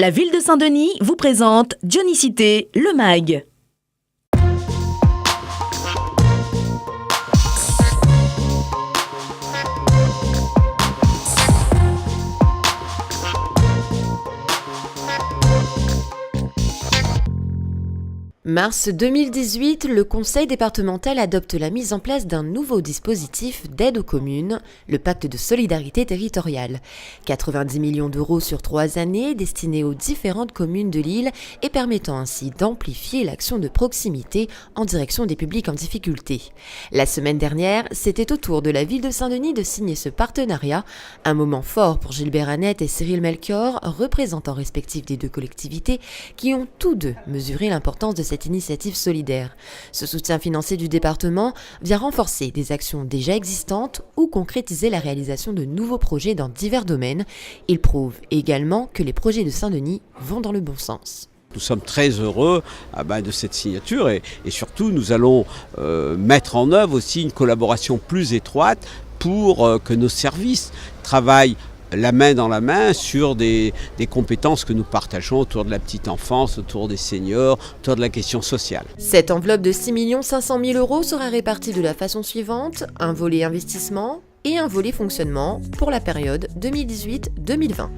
La ville de Saint-Denis vous présente Dionysité, le MAG. Mars 2018, le conseil départemental adopte la mise en place d'un nouveau dispositif d'aide aux communes, le pacte de solidarité territoriale. 90 millions d'euros sur 3 années destinés aux différentes communes de l'île et permettant ainsi d'amplifier l'action de proximité en direction des publics en difficulté. La semaine dernière, c'était au tour de la ville de Saint-Denis de signer ce partenariat, un moment fort pour Gilbert Annette et Cyril Melchior, représentants respectifs des deux collectivités, qui ont tous deux mesuré l'importance de cette initiative solidaire. Ce soutien financier du département vient renforcer des actions déjà existantes ou concrétiser la réalisation de nouveaux projets dans divers domaines. Il prouve également que les projets de Saint-Denis vont dans le bon sens. Nous sommes très heureux de cette signature et surtout nous allons mettre en œuvre aussi une collaboration plus étroite pour que nos services travaillent la main dans la main sur des compétences que nous partageons autour de la petite enfance, autour des seniors, autour de la question sociale. Cette enveloppe de 6 500 000 € sera répartie de la façon suivante: un volet investissement et un volet fonctionnement pour la période 2018-2020.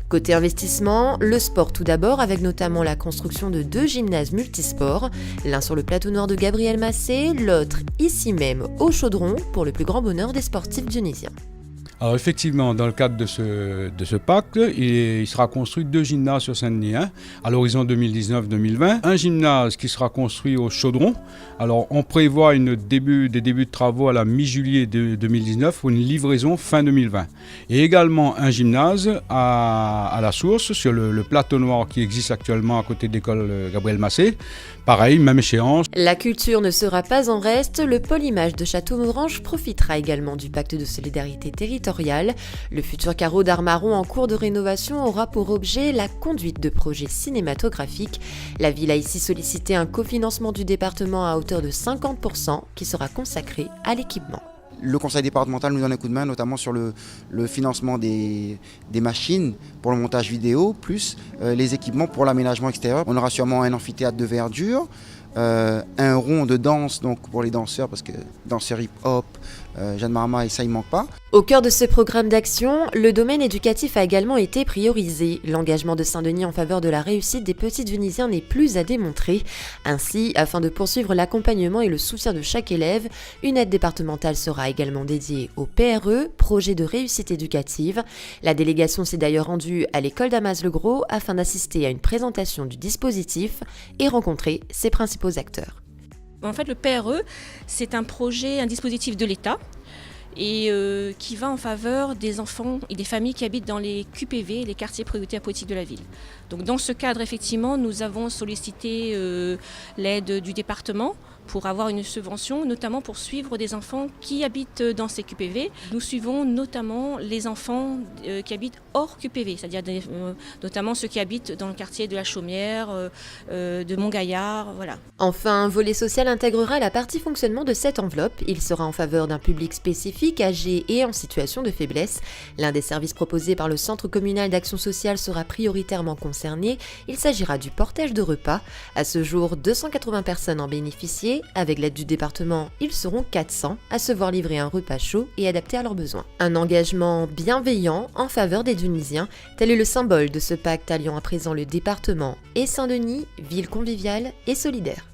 Côté investissement, le sport tout d'abord, avec notamment la construction de 2 gymnases multisports, l'un sur le plateau nord de Gabriel Massé, l'autre ici même au Chaudron, pour le plus grand bonheur des sportifs dionysiens. Alors effectivement, dans le cadre de ce pacte, il sera construit 2 gymnases sur Saint-Denis à l'horizon 2019-2020. Un gymnase qui sera construit au Chaudron. Alors on prévoit des débuts de travaux à la mi-juillet 2019 pour une livraison fin 2020. Et également un gymnase à la source sur le plateau noir qui existe actuellement à côté de l'école Gabriel Massé. Pareil, même échéance. La culture ne sera pas en reste. Le pôle image de Château-Morange profitera également du pacte de solidarité territoriale. Le futur carreau d'art marron en cours de rénovation aura pour objet la conduite de projets cinématographiques. La ville a ici sollicité un cofinancement du département à hauteur de 50% qui sera consacré à l'équipement. Le conseil départemental nous donne un coup de main, notamment sur le financement des machines pour le montage vidéo, plus les équipements pour l'aménagement extérieur. On aura sûrement un amphithéâtre de verdure, un rond de danse donc pour les danseurs, parce que danseurs hip-hop, Jeanne Marma, et ça, il ne manque pas. Au cœur de ce programme d'action, le domaine éducatif a également été priorisé. L'engagement de Saint-Denis en faveur de la réussite des petits Dionysiens n'est plus à démontrer. Ainsi, afin de poursuivre l'accompagnement et le soutien de chaque élève, une aide départementale sera également dédiée au PRE, projet de réussite éducative. La délégation s'est d'ailleurs rendue à l'école d'Amas-le-Gros afin d'assister à une présentation du dispositif et rencontrer ses principaux acteurs. En fait, le PRE, c'est un dispositif de l'État et qui va en faveur des enfants et des familles qui habitent dans les QPV, les quartiers prioritaires politiques de la ville. Donc dans ce cadre, effectivement, nous avons sollicité l'aide du département pour avoir une subvention, notamment pour suivre des enfants qui habitent dans ces QPV. Nous suivons notamment les enfants qui habitent hors QPV, c'est-à-dire notamment ceux qui habitent dans le quartier de la Chaumière, de Montgaillard, voilà. Enfin, un volet social intégrera la partie fonctionnement de cette enveloppe. Il sera en faveur d'un public spécifique, âgé et en situation de faiblesse. L'un des services proposés par le Centre communal d'action sociale sera prioritairement concerné. Il s'agira du portage de repas. À ce jour, 280 personnes en bénéficient. Avec l'aide du département, ils seront 400 à se voir livrer un repas chaud et adapté à leurs besoins. Un engagement bienveillant en faveur des Dionysiens, tel est le symbole de ce pacte alliant à présent le département et Saint-Denis, ville conviviale et solidaire.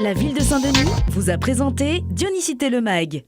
La ville de Saint-Denis vous a présenté Dionysité, le MAG.